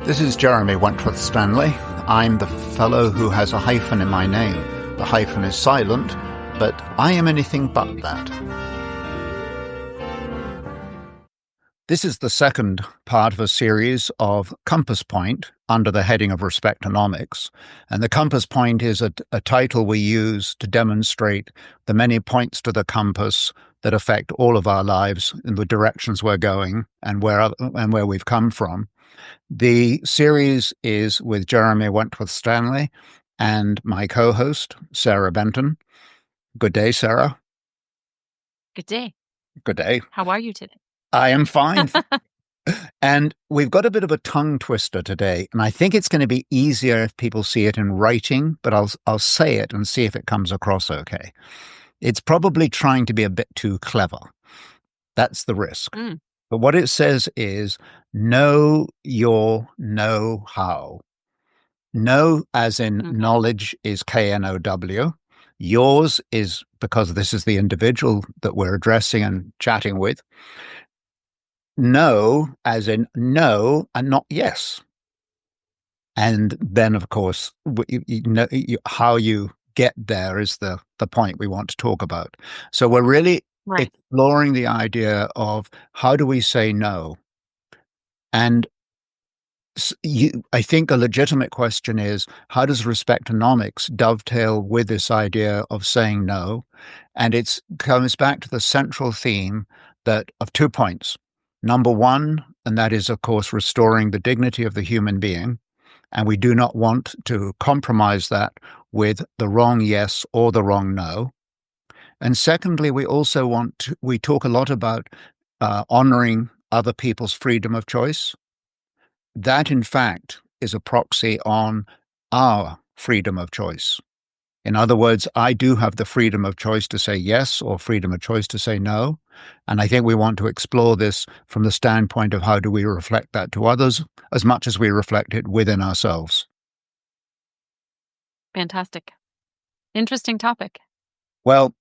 This is Jeremy Wentworth-Stanley. I'm the fellow who has a hyphen in my name. The hyphen is silent, but I am anything but that. This is the second part of a series of Compass Point under the heading of Respectonomics. And the Compass Point is a title we use to demonstrate the many points to the compass that affect all of our lives in the directions we're going and where we've come from. The series is with Jeremy Wentworth-Stanley and my co-host, Sarah Benton. Good day, Sarah. Good day. Good day. How are you today? I am fine. And we've got a bit of a tongue twister today, and I think it's going to be easier if people see it in writing, but I'll say it and see if it comes across okay. It's probably trying to be a bit too clever. That's the risk. But what it says is, know your know-how. Know as in knowledge is K-N-O-W. Yours is, because this is the individual that we're addressing and chatting with. Know as in no and not yes. And then, of course, how you get there is the point we want to talk about. So we're really exploring the idea of how do we say no? And I think a legitimate question is, how does Respectonomics dovetail with this idea of saying no? And it comes back to the central theme of 2 points. Number one, and that is, of course, restoring the dignity of the human being. And we do not want to compromise that with the wrong yes or the wrong no. And secondly, we talk a lot about honoring other people's freedom of choice. That, in fact, is a proxy on our freedom of choice. In other words, I do have the freedom of choice to say yes or freedom of choice to say no. And I think we want to explore this from the standpoint of how do we reflect that to others as much as we reflect it within ourselves. Fantastic. Interesting topic. Well,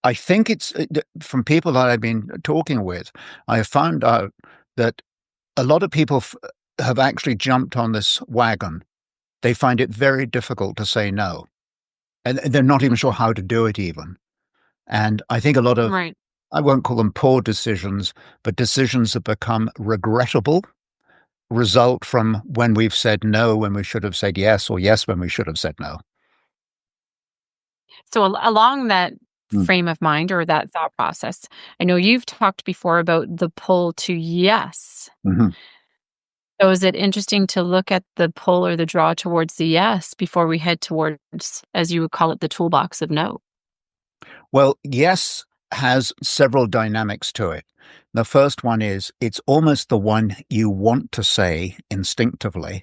I think it's from people that I've been talking with, I have found out that a lot of people have actually jumped on this wagon. They find it very difficult to say no. And they're not even sure how to do it even. And I think a lot of, I won't call them poor decisions, but decisions that become regrettable result from when we've said no when we should have said yes, or yes when we should have said no. So along that frame of mind or that thought process, I know you've talked before about the pull to yes. So is it interesting to look at the pull or the draw towards the yes before we head towards, as you would call it, the toolbox of no? Well, yes has several dynamics to it. The first one is it's almost the one you want to say instinctively.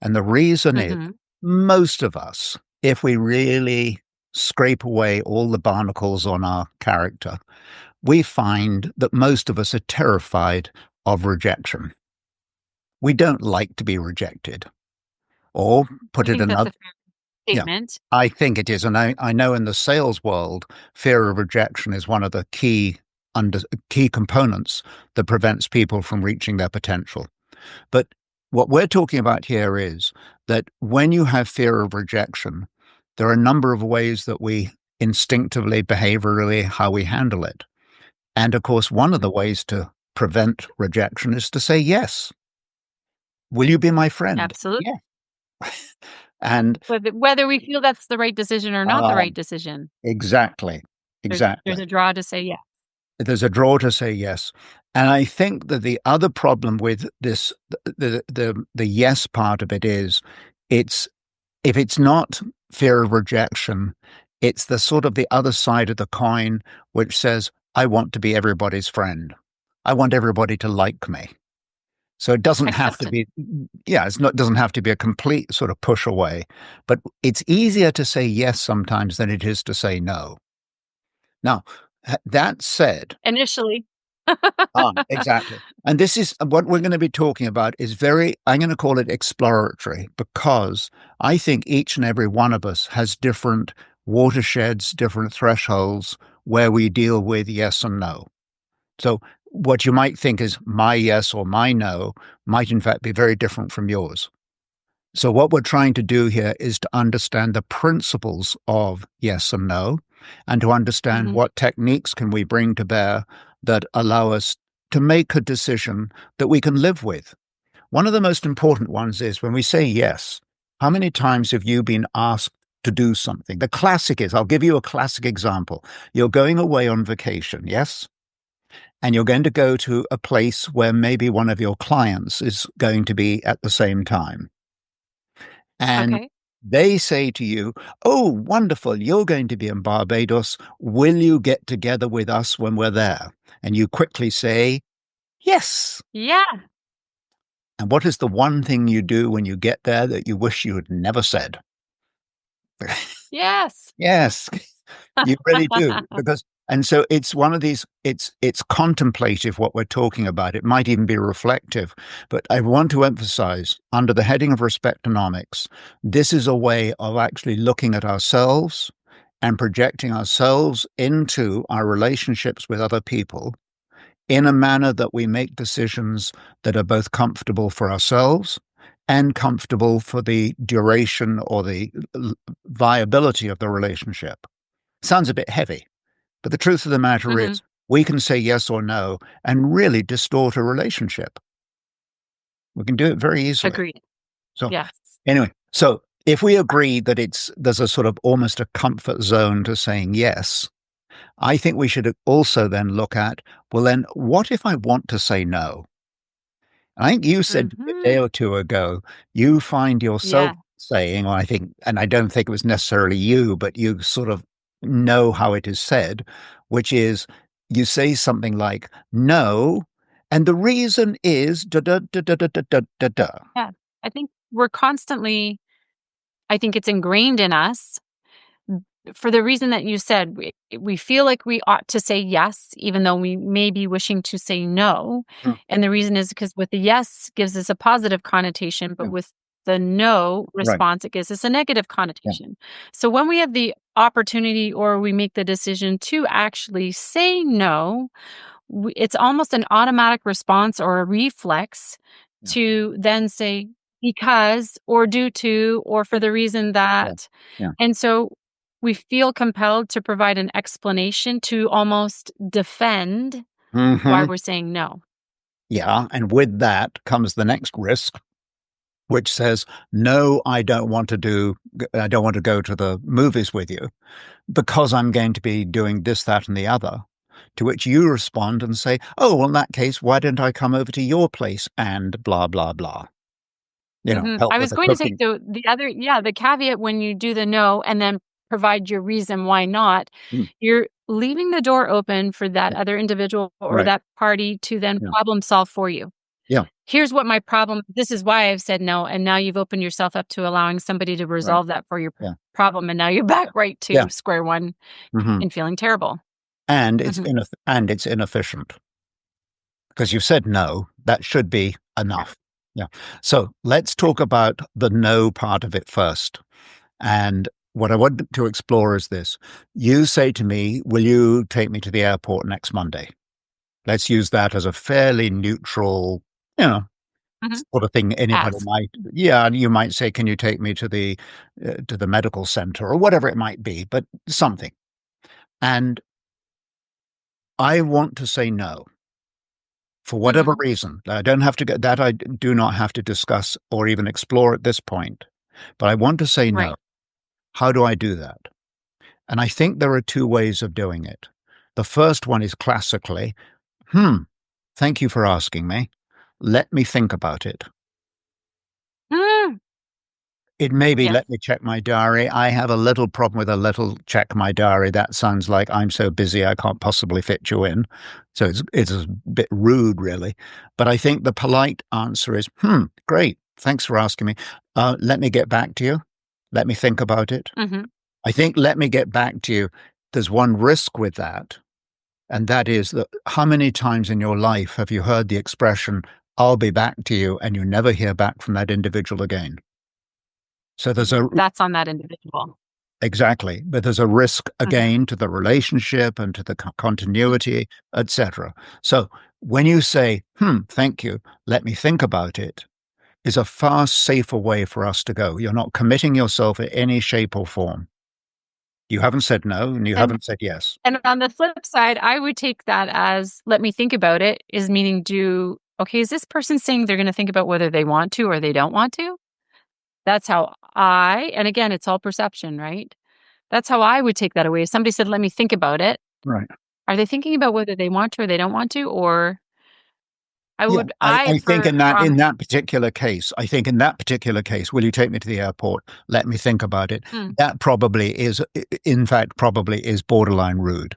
And the reason is most of us, if we really scrape away all the barnacles on our character, we find that most of us are terrified of rejection. We don't like to be rejected. Or put it another statement. Yeah, I think it is. And I know in the sales world, fear of rejection is one of the key components that prevents people from reaching their potential. But what we're talking about here is that when you have fear of rejection, there are a number of ways that we instinctively, behaviorally, how we handle it. And of course, one of the ways to prevent rejection is to say yes. Will you be my friend? Absolutely. Yeah. And whether we feel that's the right decision or not the right decision. Exactly. There's a draw to say yes. There's a draw to say yes. And I think that the other problem with this, the yes part of it is, if it's not fear of rejection, it's the sort of the other side of the coin, which says, I want to be everybody's friend. I want everybody to like me. So it doesn't have to be, it doesn't have to be a complete sort of push away, but it's easier to say yes sometimes than it is to say no. Now, that said, initially, exactly. And this is what we're going to be talking about is I'm going to call it exploratory, because I think each and every one of us has different watersheds, different thresholds where we deal with yes and no. So what you might think is my yes or my no might in fact be very different from yours. So what we're trying to do here is to understand the principles of yes and no, and to understand what techniques can we bring to bear that allow us to make a decision that we can live with. One of the most important ones is when we say yes, how many times have you been asked to do something? The classic is, I'll give you a classic example. You're going away on vacation, yes? And you're going to go to a place where maybe one of your clients is going to be at the same time. And Okay. they say to you, oh, wonderful, you're going to be in Barbados. Will you get together with us when we're there? And you quickly say, yes. Yeah. And what is the one thing you do when you get there that you wish you had never said? Yes. Yes, you really do. And so it's one of these, it's contemplative what we're talking about. It might even be reflective, but I want to emphasize under the heading of Respectonomics, this is a way of actually looking at ourselves and projecting ourselves into our relationships with other people in a manner that we make decisions that are both comfortable for ourselves and comfortable for the duration or the viability of the relationship. Sounds a bit heavy, but the truth of the matter is we can say yes or no and really distort a relationship. We can do it very easily. Agreed. So Yes. anyway, so if we agree that there's a sort of almost a comfort zone to saying yes, I think we should also then look at, well, then what if I want to say no? I think you said a day or two ago, you find yourself Yeah. saying, or I think, and I don't think it was necessarily you, but you sort of know how it is said, which is you say something like, no, and the reason is da da da da da da da da da. Yeah. I think we're constantly, I think it's ingrained in us for the reason that you said. We feel like we ought to say yes, even though we may be wishing to say no. Mm. And the reason is because with the yes gives us a positive connotation, but Yeah. with the no Right. response, it gives us a negative Yeah. connotation. So when we have the opportunity or we make the decision to actually say no, it's almost an automatic response or a reflex Yeah. to then say because or due to or for the reason Yeah. that. Yeah. And so we feel compelled to provide an explanation to almost defend why Mm-hmm. we're saying no. Yeah. And with that comes the next risk, which says, no, I don't want to go to the movies with you because I'm going to be doing this, that, and the other. To which you respond and say, oh, well, in that case, why don't I come over to your place and blah, blah, blah. Help I with was the going to say, cooking. the other, yeah, the caveat when you do the no and then provide your reason why not, Mm. you're leaving the door open for that Yeah. other individual or Right. that party to then Yeah. problem solve for you. Yeah. Here's what my problem, this is why I've said no. And now you've opened yourself up to allowing somebody to Right. resolve that for your Yeah. problem. And now you're back right Yeah. to square one Mm-hmm. and feeling terrible. And Mhm. it's inefficient because you said no. That should be Yeah. enough. Yeah. So let's talk about the no part of it first. And what I want to explore is this. You say to me, will you take me to the airport next Monday? Let's use that as a fairly neutral, Mhm. sort of thing anybody Ask. might, yeah, you might say, can you take me to the medical center or whatever it might be, but something. And I want to say no for whatever Mhm. reason. I don't have to get that. I do not have to discuss or even explore at this point, but I want to say no. Right. How do I do that? And I think there are two ways of doing it. The first one is classically, thank you for asking me. Let me think about it. Mm. It may be, Yes. let me check my diary. I have a little problem with a little check my diary. That sounds like I'm so busy I can't possibly fit you in. So it's a bit rude, really. But I think the polite answer is, great. Thanks for asking me. Let me get back to you. Let me think about it. Mhm. I think let me get back to you. There's one risk with that. And that is that how many times in your life have you heard the expression, I'll be back to you, and you never hear back from that individual again? So there's That's on that individual. Exactly. But there's a risk again to the relationship and to the continuity, etc. So when you say, thank you, let me think about it, is a far safer way for us to go. You're not committing yourself in any shape or form. You haven't said no and you haven't said yes. And on the flip side, I would take that as let me think about it is meaning okay, is this person saying they're going to think about whether they want to or they don't want to? That's how and again, it's all perception, right? That's how I would take that away. If somebody said, let me think about it. Right. Are they thinking about whether they want to or they don't want to? Or I think in that particular case, will you take me to the airport? Let me think about it. That probably is, in fact, borderline rude,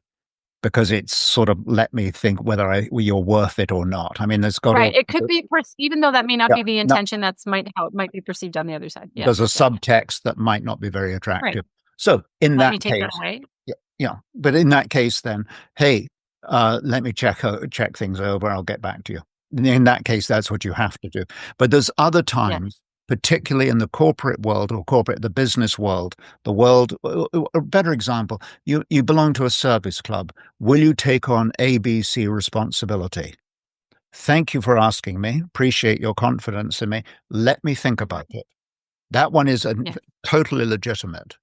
because it's sort of let me think whether you're worth it or not. I mean, there's got right. It could be, even though that may not be the intention, no, that's how it might be perceived on the other side. There's a subtext that might not be very attractive. Right. So in Let that me take case, that away. But in that case, then, hey, let me check things over. I'll get back to you. In that case, that's what you have to do. But there's other times, particularly in the corporate world or the business world, a better example, you belong to a service club. Will you take on ABC responsibility? Thank you for asking me. Appreciate your confidence in me. Let me think about it. That one is totally legitimate.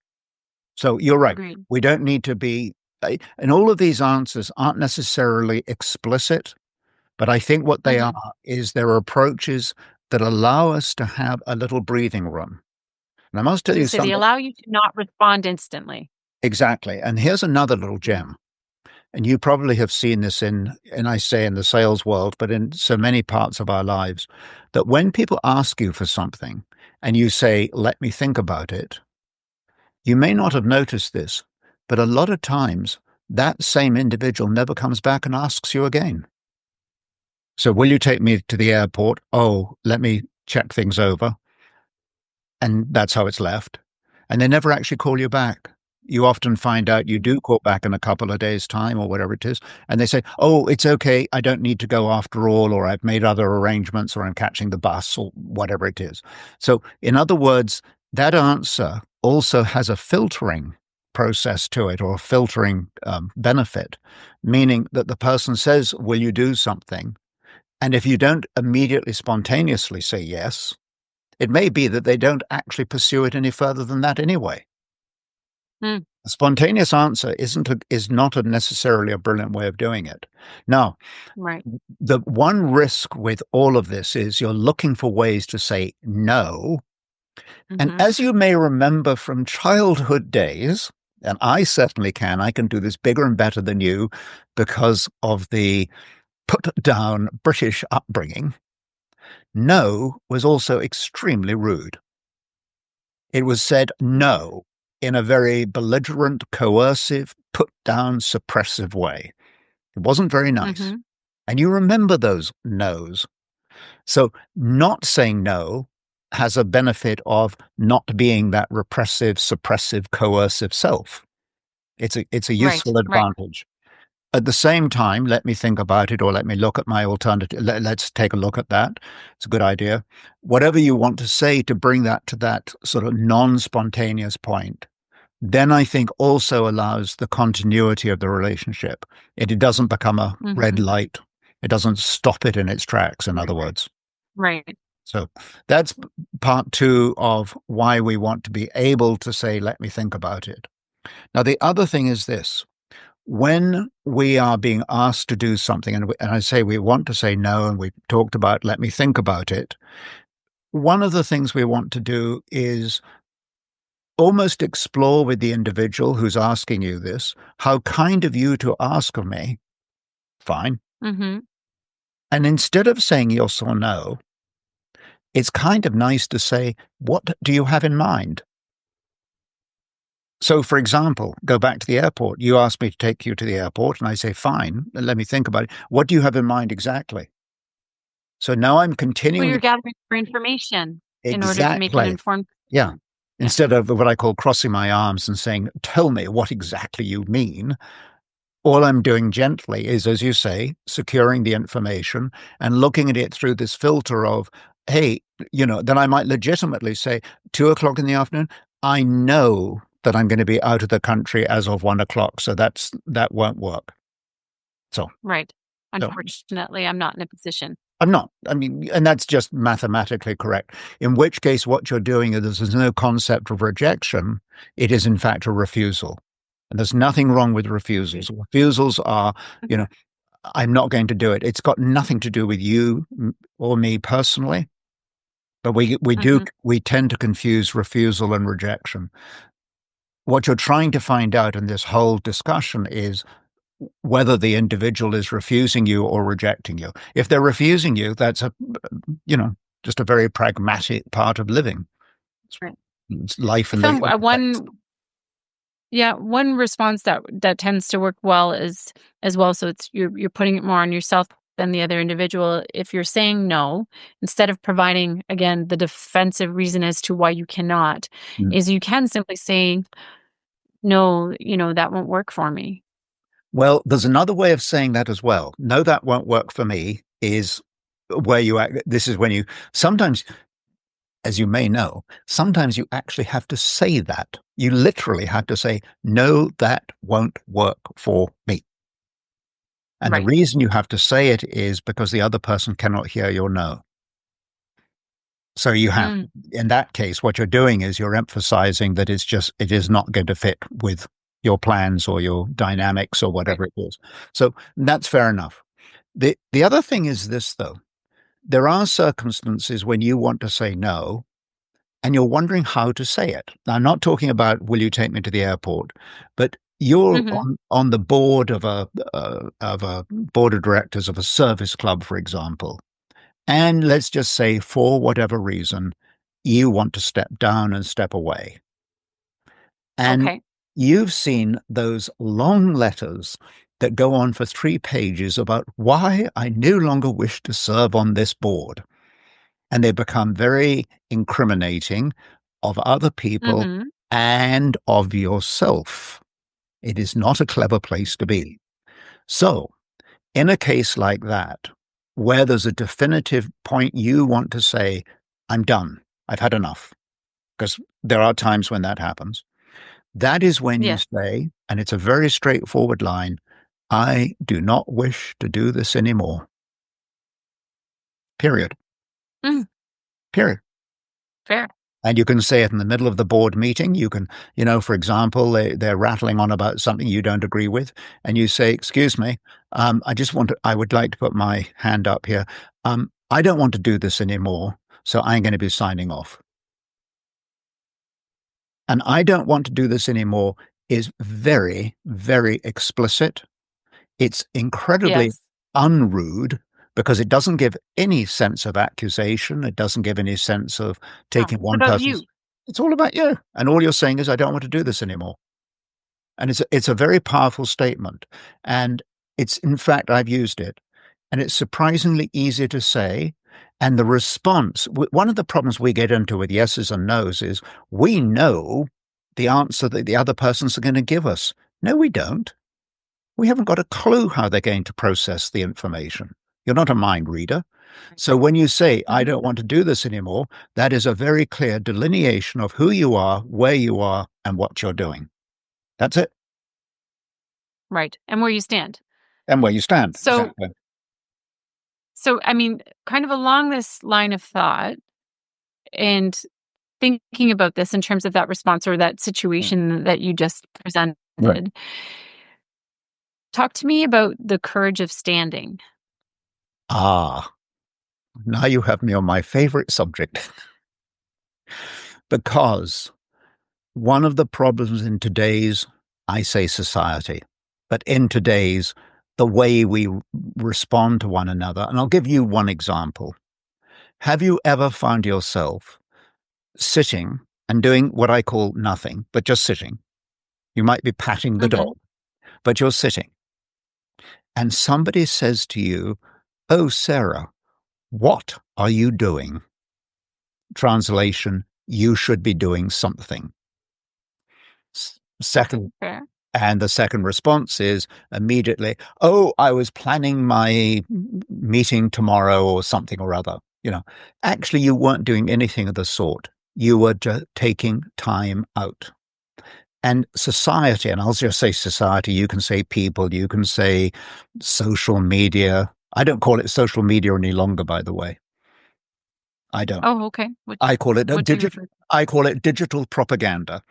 So you're right. Agreed. We don't need to be, and all of these answers aren't necessarily explicit, but I think what they are is they're approaches that allow us to have a little breathing room. And I must tell you something. They allow you to not respond instantly. Exactly. And here's another little gem. And you probably have seen this in the sales world, but in so many parts of our lives, that when people ask you for something and you say, let me think about it, you may not have noticed this, but a lot of times that same individual never comes back and asks you again. So will you take me to the airport? Oh, let me check things over. And that's how it's left. And they never actually call you back. You often find out you do call back in a couple of days' time or whatever it is. And they say, oh, it's okay. I don't need to go after all, or I've made other arrangements, or I'm catching the bus, or whatever it is. So in other words, that answer also has a filtering process to it, or a filtering benefit, meaning that the person says, will you do something? And if you don't immediately spontaneously say yes, it may be that they don't actually pursue it any further than that anyway. A spontaneous answer is not necessarily a brilliant way of doing it. Now, the one risk with all of this is you're looking for ways to say no. And as you may remember from childhood days, and I certainly I can do this bigger and better than you because of the put-down British upbringing, no was also extremely rude. It was said no in a very belligerent, coercive, put-down, suppressive way. It wasn't very nice. And you remember those no's. So not saying no has a benefit of not being that repressive, suppressive, coercive self. It's a useful advantage. At the same time, let me think about it, or let me look at my alternative. Let's take a look at that. It's a good idea. Whatever you want to say to bring that to that sort of non-spontaneous point, then I think also allows the continuity of the relationship. It doesn't become a red light. It doesn't stop it in its tracks, in other words. Right. So that's part two of why we want to be able to say, let me think about it. Now, the other thing is this. When we are being asked to do something, and I say we want to say no, and we talked about let me think about it, one of the things we want to do is almost explore with the individual who's asking you this, how kind of you to ask of me. Fine. And instead of saying yes or no, it's kind of nice to say, what do you have in mind? So, for example, go back to the airport. You ask me to take you to the airport, and I say, fine, let me think about it. What do you have in mind exactly? So now I'm continuing. Well, you're gathering more information in order to make an informed decision. Instead of what I call crossing my arms and saying, tell me what exactly you mean. All I'm doing gently is, as you say, securing the information and looking at it through this filter of, hey, then I might legitimately say, 2:00 in the afternoon, I know that I'm going to be out of the country as of 1 o'clock. So that won't work. So, Right. so Unfortunately, I'm not in a position. I'm not. I mean, and that's just mathematically correct. In which case, what you're doing is there's no concept of rejection. It is, in fact, a refusal. And there's nothing wrong with refusals. Refusals are, you know, I'm not going to do it. It's got nothing to do with you or me personally. But we tend to confuse refusal and rejection. What you're trying to find out in this whole discussion is whether the individual is refusing you or rejecting you. If they're refusing you, that's just a very pragmatic part of living. Right. It's life I in the found one response that tends to work well is as well. So it's you're putting it more on yourself than the other individual. If you're saying no, instead of providing again the defensive reason as to why you cannot, is you can simply say, no, that won't work for me. Well, there's another way of saying that as well. No, that won't work for me is where you act. This is when you sometimes, as you may know, sometimes you actually have to say that. You literally have to say, no, that won't work for me. And the Right. reason you have to say it is because the other person cannot hear your no. So you have, in that case, what you're doing is you're emphasizing that it is not going to fit with your plans or your dynamics or whatever it is. So that's fair enough. The other thing is this, though. There are circumstances when you want to say no and you're wondering how to say it. Now, I'm not talking about, will you take me to the airport? But you're on the board of a board of directors of a service club, for example. And let's just say, for whatever reason, you want to step down and step away. And you've seen those long letters that go on for 3 pages about why I no longer wish to serve on this board. And they become very incriminating of other people and of yourself. It is not a clever place to be. So, in a case like that, where there's a definitive point you want to say, I'm done, I've had enough, because there are times when that happens. That is when you say, and it's a very straightforward line, I do not wish to do this anymore. Period. Period. Fair. And you can say it in the middle of the board meeting. You can, for example, they're rattling on about something you don't agree with. And you say, excuse me, I would like to put my hand up here. I don't want to do this anymore. So I'm going to be signing off. And I don't want to do this anymore is very, very explicit. It's incredibly unrude because it doesn't give any sense of accusation. It doesn't give any sense of taking one person's. It's all about you. And all you're saying is, I don't want to do this anymore. And it's a very powerful statement. And it's, in fact, I've used it. And it's surprisingly easy to say. And the response, one of the problems we get into with yeses and nos is we know the answer that the other person's going to give us. No, we don't. We haven't got a clue how they're going to process the information. You're not a mind reader. So when you say, I don't want to do this anymore, that is a very clear delineation of who you are, where you are, and what you're doing. That's it. Right. And where you stand. And where you stand. So, I mean, kind of along this line of thought and thinking about this in terms of that response or that situation that you just presented, talk to me about the courage of standing. Now you have me on my favorite subject. Because one of the problems in today's, I say society, but in today's, the way we respond to one another, and I'll give you one example. Have you ever found yourself sitting and doing what I call nothing, but just sitting? You might be patting the dog, but you're sitting. And somebody says to you, oh, Sarah, what are you doing? Translation, you should be doing something. Second, and the second response is immediately, oh, I was planning my meeting tomorrow or something or other. Actually, you weren't doing anything of the sort. You were just taking time out. And society, and I'll just say society, you can say people, you can say social media. I don't call it social media any longer, by the way. I don't. Oh, okay. I call it What do you refer? I call it digital propaganda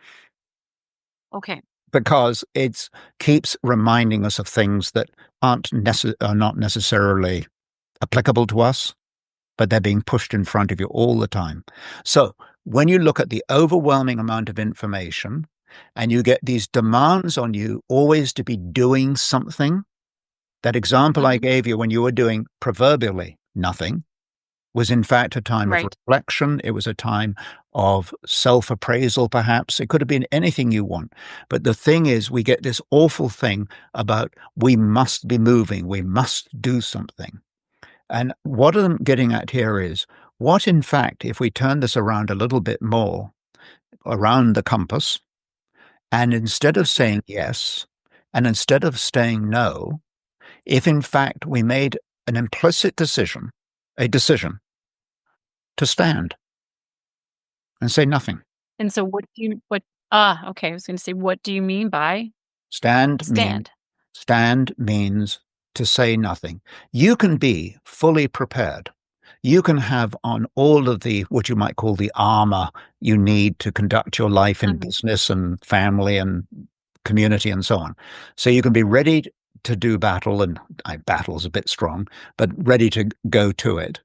Okay. because it keeps reminding us of things that are not necessarily applicable to us, but they're being pushed in front of you all the time. So when you look at the overwhelming amount of information and you get these demands on you always to be doing something, that example I Mm-hmm. gave you when you were doing proverbially nothing was in fact a time of Right. reflection. It was a time of self-appraisal, perhaps. It could have been anything you want. But the thing is, we get this awful thing about we must be moving, we must do something. And what I'm getting at here is what, in fact, if we turn this around a little bit more around the compass, and instead of Mm-hmm. saying yes, and instead of saying no, if in fact we made an implicit decision, a decision to stand and say nothing. And so okay, I was going to say, what do you mean by Stand mean stand? stand means to say nothing. You can be fully prepared. You can have on all of the what you might call the armor you need to conduct your life in Mm-hmm. business and family and community and so on. So you can be ready to do battle, and battle's a bit strong, but ready to go to it.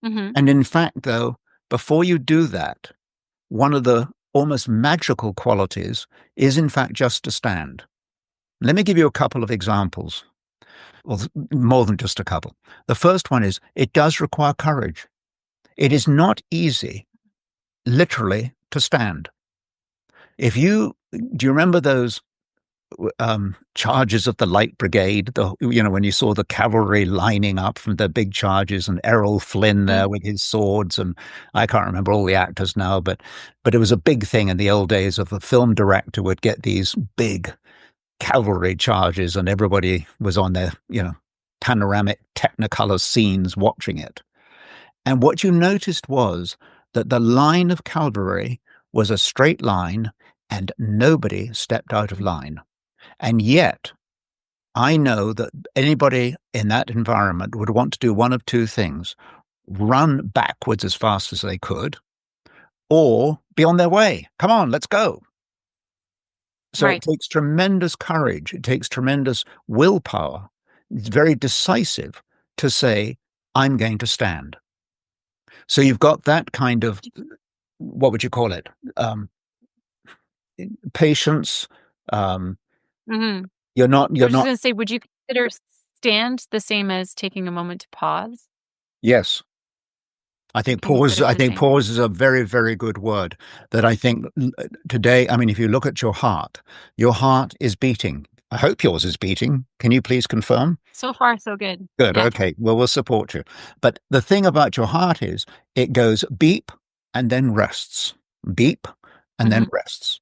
Mm-hmm. And in fact, though, before you do that, one of the almost magical qualities is in fact just to stand. Let me give you a couple of examples, or more than just a couple. The first one is it does require courage. It is not easy, literally, to stand. Do you remember those charges of the Light Brigade? When you saw the cavalry lining up from the big charges, and Errol Flynn there with his swords, and I can't remember all the actors now, but it was a big thing in the old days of the film director would get these big cavalry charges, and everybody was on their panoramic Technicolor scenes watching it. And what you noticed was that the line of cavalry was a straight line, and nobody stepped out of line. And yet, I know that anybody in that environment would want to do one of two things: run backwards as fast as they could, or be on their way. Come on, let's go. So it Right. takes tremendous courage. It takes tremendous willpower. It's very decisive to say, I'm going to stand. So you've got that kind of, what would you call it? Patience. Um, Mm-hmm. I you're was just not, going to say, would you consider stand the same as taking a moment to pause? yes. You can consider I it the think same. pause is a very, very good word that I think today, I mean, if you look at your heart is beating. I hope yours is beating. Can you please confirm? So far, so good. Good. Yeah. Okay. Well, we'll support you. But the thing about your heart is it goes beep and then rests, beep and then Mm-hmm. rests.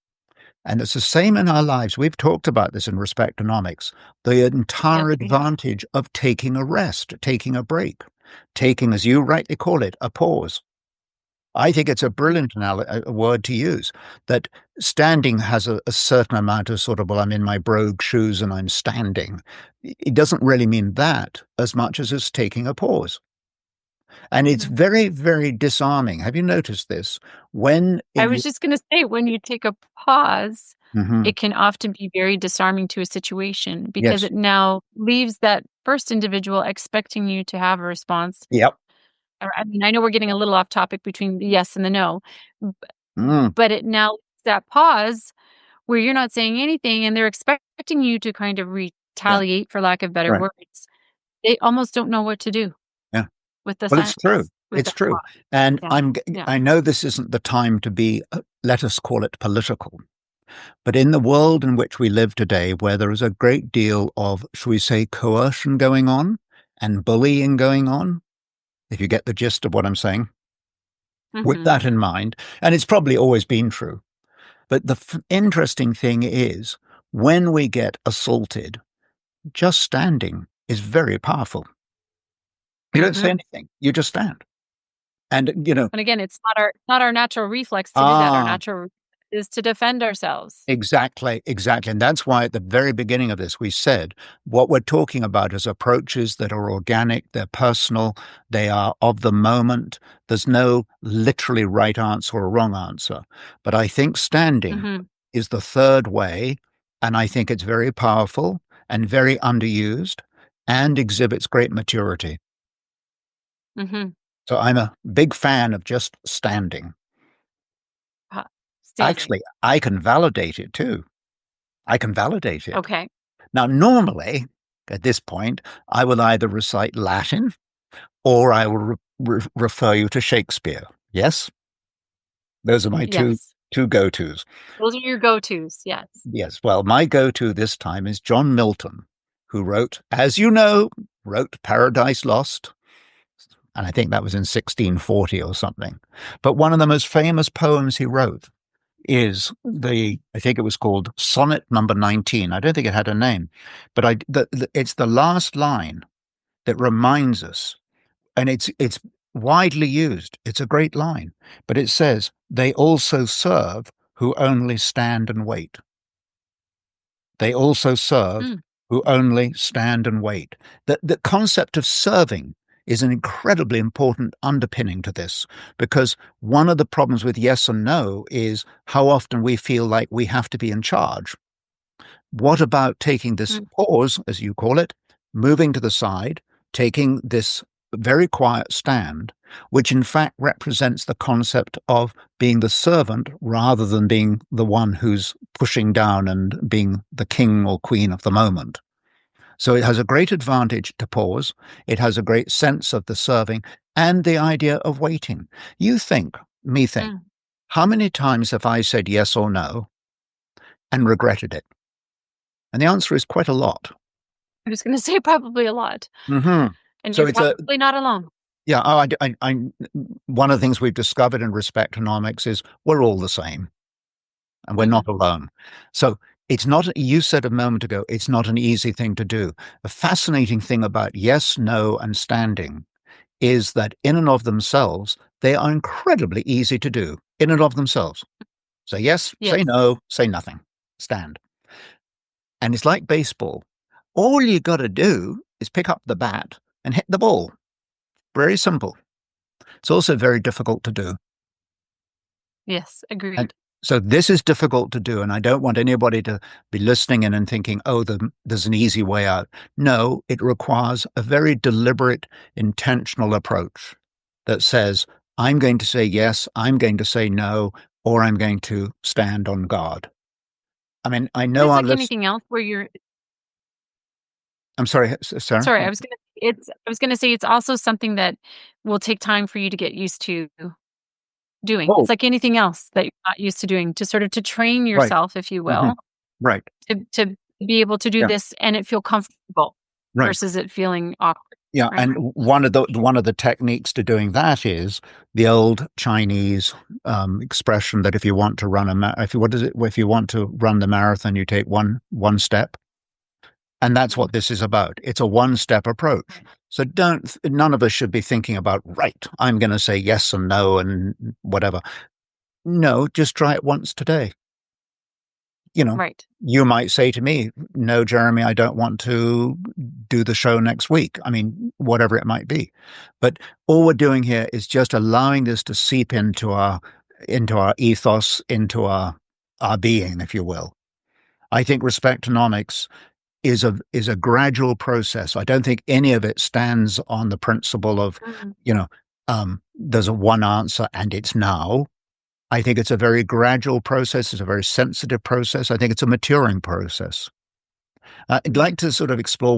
And it's the same in our lives. We've talked about this in Respectonomics, the Yes, entire we have. advantage of taking a rest, taking a break, taking, as you rightly call it, a pause. I think it's a Mm-hmm. brilliant word to use, that standing has a certain amount of sort of, well, I'm in my brogue shoes and I'm standing. It doesn't really mean that as much as it's taking a pause. And it's Mm-hmm. very, very disarming. Have you noticed this? I was just going to say, when you take a pause, Mhm. it can often be very disarming to a situation because Yes. it now leaves that first individual expecting you to have a response. Yep. I mean, I know we're getting a little off topic between the yes and the no, b- Mm. but it now leaves that pause where you're not saying anything and they're expecting you to kind of Yeah. retaliate, for lack of better Right. words. They almost don't know what to do Yeah. with the Well, it's true. silence, with It's that true. pause. And Yeah. Yeah. I know this isn't the time to be, let us call it political, but in the world in which we live today, where there is a great deal of, shall we say, coercion going on and bullying going on, if you get the gist of what I'm saying, with Mhm. that in mind, and it's probably always been true. But the interesting thing is, when we get assaulted, just standing is very powerful. You don't say Mhm. anything, you just stand. And, And again, it's not our natural reflex to do that. Our ah, natural is to defend ourselves. Exactly. And that's why at the very beginning of this, we said what we're talking about is approaches that are organic, they're personal, they are of the moment. There's no literally right answer or wrong answer. But I think standing is the third way, and I think it's very powerful and very underused and exhibits great maturity. So I'm a big fan of just standing. Actually, I can validate it too. I can validate it. Okay. Now, normally, at this point, I will either recite Latin or I will refer you to Shakespeare. Yes? Those are my two go-tos. Those are your go-tos, yes. Yes. Well, my go-to this time is John Milton, who wrote, as you know, wrote Paradise Lost. And I think that was in 1640 or something. But one of the most famous poems he wrote is I think it was called Sonnet Number 19. I don't think it had a name, but it's the last line that reminds us, and it's widely used. It's a great line, but it says, "They also serve who only stand and wait." They also serve who only stand and wait. The concept of serving is an incredibly important underpinning to this, because one of the problems with yes and no is how often we feel like we have to be in charge. What about taking this pause, as you call it, moving to the side, taking this very quiet stand, which in fact represents the concept of being the servant rather than being the one who's pushing down and being the king or queen of the moment. So it has a great advantage to pause. It has a great sense of the serving and the idea of waiting. You think, how many times have I said yes or no and regretted it? And the answer is quite a lot. I was going to say probably a lot. And so you're probably not alone. Yeah. One of the things we've discovered in Respectonomics is we're all the same and we're not alone. So it's not, you said a moment ago, it's not an easy thing to do. The fascinating thing about yes, no, and standing is that in and of themselves, they are incredibly easy to do in and of themselves. Say yes, say no, say nothing, stand. And it's like baseball. All you got to do is pick up the bat and hit the ball. Very simple. It's also very difficult to do. Yes, agreed. So this is difficult to do, and I don't want anybody to be listening in and thinking, oh, there's an easy way out. No, it requires a very deliberate, intentional approach that says, I'm going to say yes, I'm going to say no, or I'm going to stand on guard. I mean, I know it's like anything else where you're... I'm sorry, Sarah? Sorry, I was going to say it's also something that will take time for you to get used to doing. It's like anything else that you're not used to doing, to sort of to train yourself, if you will, to be able to do this and it feel comfortable versus it feeling awkward. Yeah, and one of the techniques to doing that is the old Chinese expression that if you want to run if you want to run the marathon, you take one step. And that's what this is about. It's a one-step approach. So none of us should be thinking about, right, I'm going to say yes and no and whatever. No, just try it once today. You might say to me, no, Jeremy, I don't want to do the show next week. I mean, whatever it might be. But all we're doing here is just allowing this to seep into our ethos, into our being, if you will. I think Respectonomics is a gradual process. I don't think any of it stands on the principle of, there's a one answer and it's now. I think it's a very gradual process. It's a very sensitive process. I think it's a maturing process. I'd like to sort of explore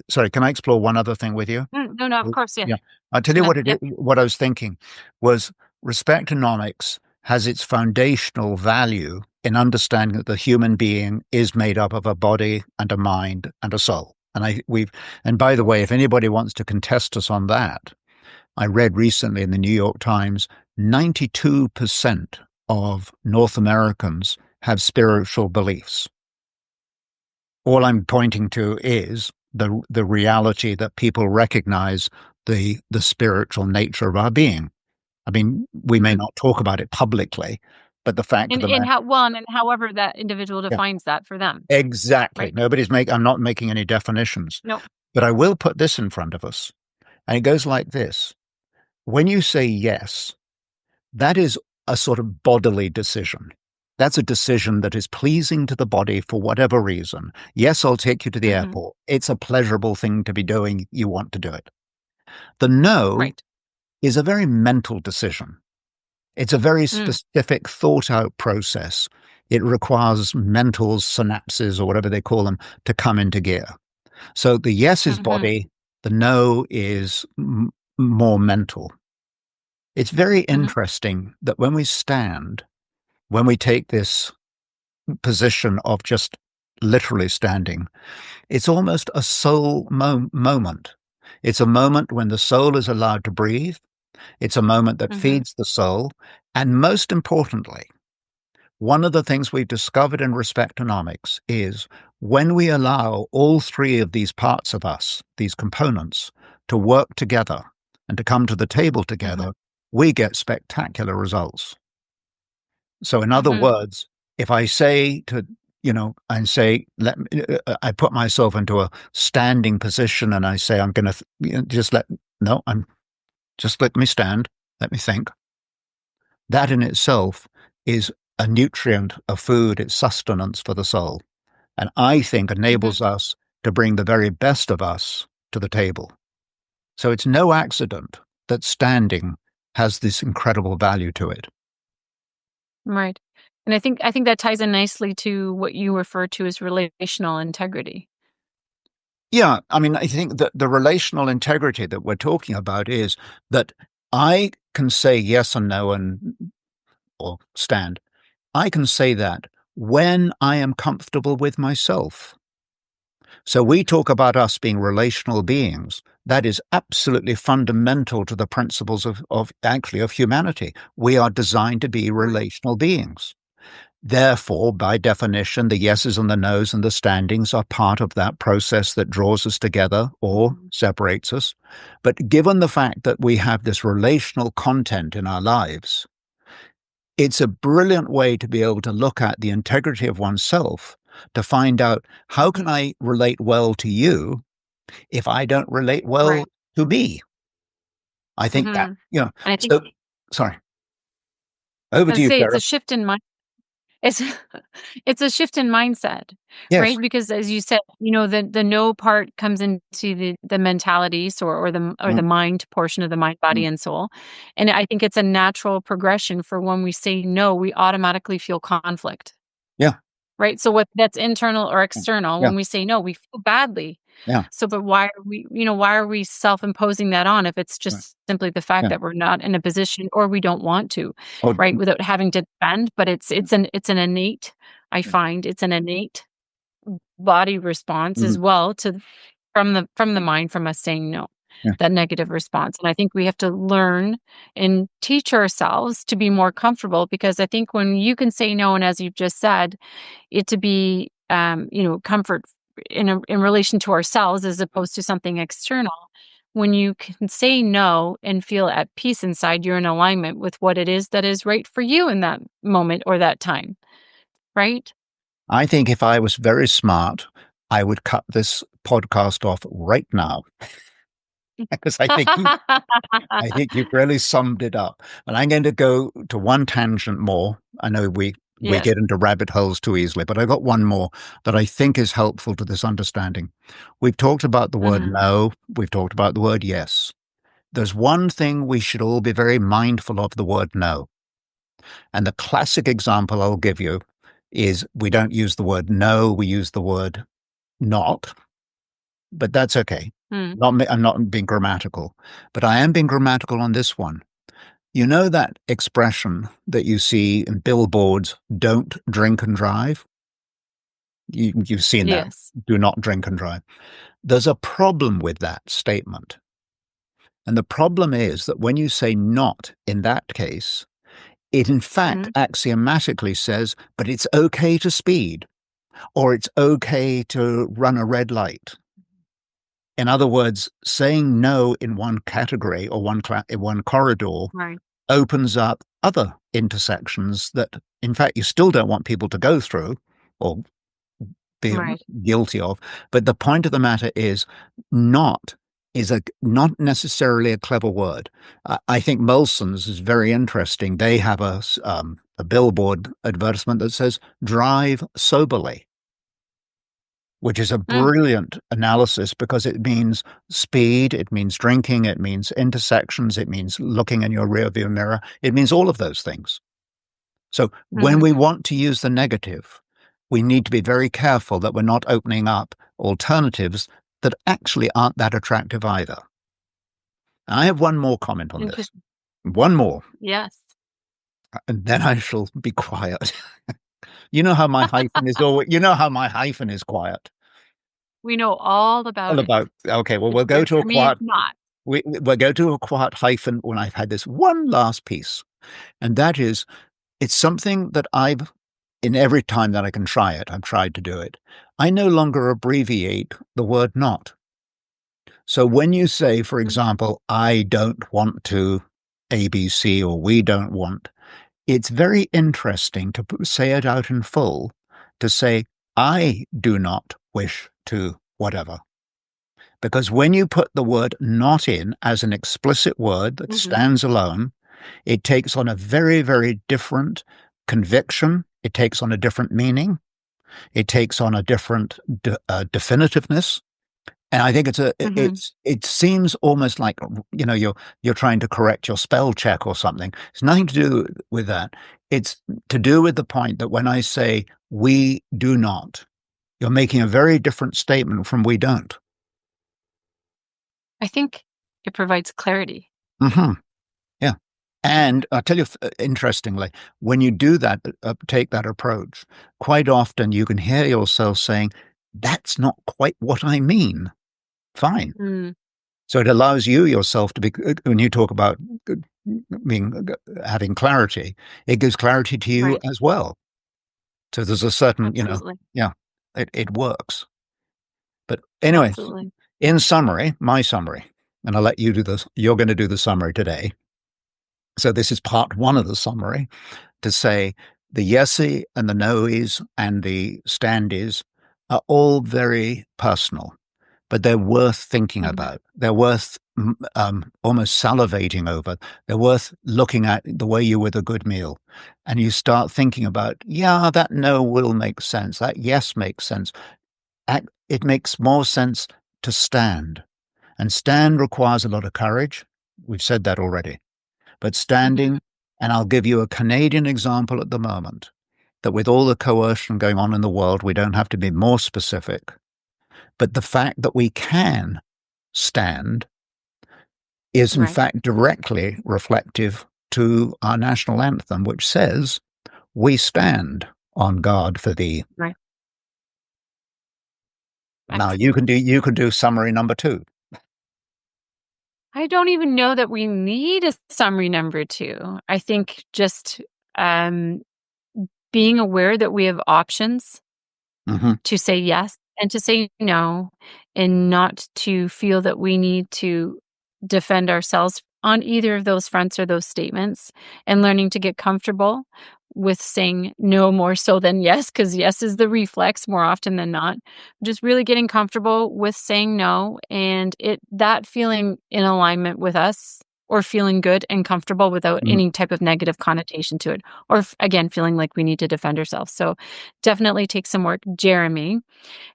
sorry, can I explore one other thing with you? No, of course, yeah. I'll tell you what I was thinking was Respectonomics has its foundational value in understanding that the human being is made up of a body and a mind and a soul. And by the way, if anybody wants to contest us on that, I read recently in the New York Times, 92% of North Americans have spiritual beliefs. All I'm pointing to is the reality that people recognize the spiritual nature of our being. I mean, we may not talk about it publicly, But the fact of the matter, and however that individual yeah, defines that for them, exactly. right? I'm not making any definitions, No. but I will put this in front of us. And it goes like this. When you say yes, that is a sort of bodily decision. That's a decision that is pleasing to the body for whatever reason. Yes, I'll take you to the Mm-hmm. airport. It's a pleasurable thing to be doing. You want to do it. The no Right. is a very mental decision. It's a very Mm. specific, thought out process. It requires mental synapses or whatever they call them to come into gear. So the yes is Mm-hmm. body, the no is more mental. It's very Mm-hmm. interesting that when we stand, when we take this position of just literally standing, it's almost a soul moment. It's a moment when the soul is allowed to breathe. It's a moment that Mm-hmm. feeds the soul. And most importantly, one of the things we've discovered in Respectonomics is when we allow all three of these parts of us, these components, to work together and to come to the table Mm-hmm. together, we get spectacular results. So, in other Mm-hmm. words, if I say to, I say, I put myself into a standing position and I say, I'm going to no, just let me stand, let me think. That in itself is a nutrient, a food, it's sustenance for the soul. And I think Mm-hmm. enables us to bring the very best of us to the table. So it's no accident that standing has this incredible value to it. Right. And I think that ties in nicely to what you refer to as relational integrity. Yeah, I mean, I think that the relational integrity that we're talking about is that I can say yes and no and or stand. I can say that when I am comfortable with myself. So we talk about us being relational beings. That is absolutely fundamental to the principles of humanity. We are designed to be Right. relational beings. Therefore, by definition, the yeses and the nos and the standings are part of that process that draws us together or Mhm. separates us. But given the fact that we have this relational content in our lives, it's a brilliant way to be able to look at the integrity of oneself to find out how can Mhm. I relate well to you if I don't relate well Right. to me? I think that, Mhm. And I think so sorry, over I to you, say it's Sarah. a shift in mind. It's it's a shift in mindset, Yes. right? Because as you said, the no part comes into the mentalities or the Mm, mind portion of the mind, body, mm, and soul. And I think it's a natural progression for when we say no, we automatically feel conflict. yeah. Right? So what that's internal or Mm, external, yeah. when we say no, we feel badly. Yeah. So, but why are we self-imposing that on if it's Right. just simply the fact Yeah. that we're not in a position or we don't want to, Oh, right? Without having to defend, but it's an innate, I yeah. find it's an innate body response as Mhm. well from the mind from us saying no, Yeah. that negative response. And I think we have to learn and teach ourselves to be more comfortable because I think when you can say no, and as you've just said, it to be comfort in relation to ourselves as opposed to something external. When you can say no and feel at peace inside, you're in alignment with what it is that is right for you in that moment or that time, right? I think if I was very smart, I would cut this podcast off right now because I think you've really summed it up. And I'm going to go to one tangent more. I know we Yes. get into rabbit holes too easily, but I got one more that I think is helpful to this understanding. We've talked about the word Mhm. no. We've talked about the word yes. There's one thing we should all be very mindful of the word no. And the classic example I'll give you is we don't use the word no, we use the word not, but that's okay. Mm. I'm not being grammatical, but I am being grammatical on this one. You know that expression that you see in billboards, don't drink and drive? You've seen that. Yes. Do not drink and drive. There's a problem with that statement. And the problem is that when you say not in that case, it in fact Mhm. axiomatically says, but it's okay to speed or it's okay to run a red light. In other words, saying no in one category or in one corridor Right. opens up other intersections that, in fact, you still don't want people to go through or be Right. guilty of. But the point of the matter is, not not necessarily a clever word. I think Molson's is very interesting. They have a billboard advertisement that says "Drive soberly," which is a Mm. brilliant analysis because it means speed, it means drinking, it means intersections, it means looking in your rearview mirror, it means all of those things. So when Mhm. we want to use the negative, we need to be very careful that we're not opening up alternatives that actually aren't that attractive either. I have one more comment on this. Interesting. One more, Yes. and then I shall be quiet. You know how my hyphen is always, you know how my hyphen is quiet. We know all All about it. about, okay, well, It's we'll go weird to a for me, quiet, it's not. we'll go to a quiet hyphen when I've had this one last piece. And that is, it's something that in every time that I can try it, I've tried to do it. I no longer abbreviate the word not. So when you say, for Mm. example, I don't want to ABC or we don't want, it's very interesting to say it out in full, to say, I do not wish to whatever. Because when you put the word not in as an explicit word that Mhm. stands alone, it takes on a very, very different conviction. It takes on a different meaning. It takes on a different definitiveness. And I think Mhm. it seems almost like, you're trying to correct your spell check or something. It's nothing to do with that. It's to do with the point that when I say we do not, you're making a very different statement from we don't. I think it provides clarity. Hmm. Yeah. And I'll tell you, interestingly, when you do that, take that approach, quite often you can hear yourself saying, that's not quite what I mean. Fine. Mm. So it allows you yourself to be, when you talk about having clarity, it gives clarity to you Right. as well. So there's a certain, Absolutely. yeah, it works. But anyway, Absolutely. in summary, my summary, and I'll let you do this, you're going to do the summary today. So this is part one of the summary to say the yesy and the noes and the standees are all very personal, but they're worth thinking Mhm. about. They're worth almost salivating over. They're worth looking at the way you with a good meal. And you start thinking about, yeah, that no will make sense. That yes makes sense. It makes more sense to stand. And stand requires a lot of courage. We've said that already. But Mhm. standing, and I'll give you a Canadian example at the moment, that with all the coercion going on in the world, we don't have to be more specific. But the fact that we can stand is in Right. fact directly reflective to our national anthem, which says, "We stand on guard for thee." Right. Now Excellent. you can do summary number two. I don't even know that we need a summary number 2. I think just, um, being aware that we have options Hmm. to say yes and to say no, and not to feel that we need to defend ourselves on either of those fronts or those statements, and learning to get comfortable with saying no more so than yes, because yes is the reflex more often than not. Just really getting comfortable with saying no, and that feeling in alignment with us, or feeling good and comfortable without any type of negative connotation to it, or again feeling like we need to defend ourselves. So definitely take some work. Jeremy,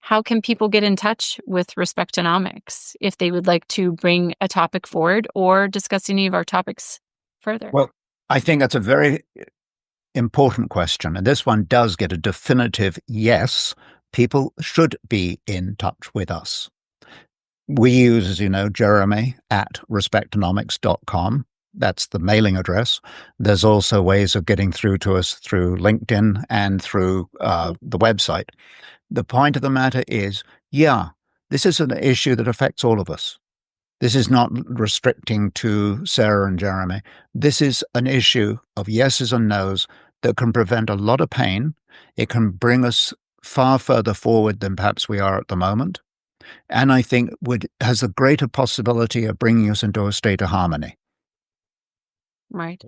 how can people get in touch with Respectonomics if they would like to bring a topic forward or discuss any of our topics further? Well, I think that's a very important question. And this one does get a definitive yes. People should be in touch with us. We use, as you know, Jeremy at respectonomics.com. That's the mailing address. There's also ways of getting through to us through LinkedIn and through Cool. the website. The point of the matter is, yeah, this is an issue that affects all of us. This is not restricting to Sarah and Jeremy. This is an issue of yeses and nos that can prevent a lot of pain. It can bring us far further forward than perhaps we are at the moment. And I think has a greater possibility of bringing us into a state of harmony. Right.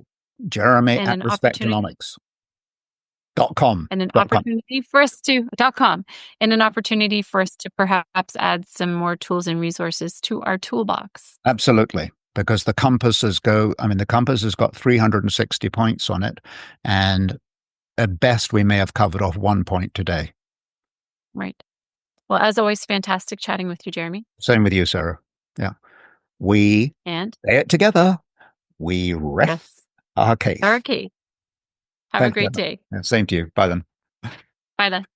Jeremy and at an opportunity respectonomics.com. and an opportunity for us to .com and an opportunity for us to perhaps add some more tools and resources to our toolbox. Absolutely. Because the compasses the compass has got 360 points on it. And at best, we may have covered off one point today. Right. Well, as always, fantastic chatting with you, Jeremy. Same with you, Sarah. Yeah. We say it together. We rest our case. Our case. Have a Thanks, great Sarah. day. Yeah, same to you. Bye then. Bye then.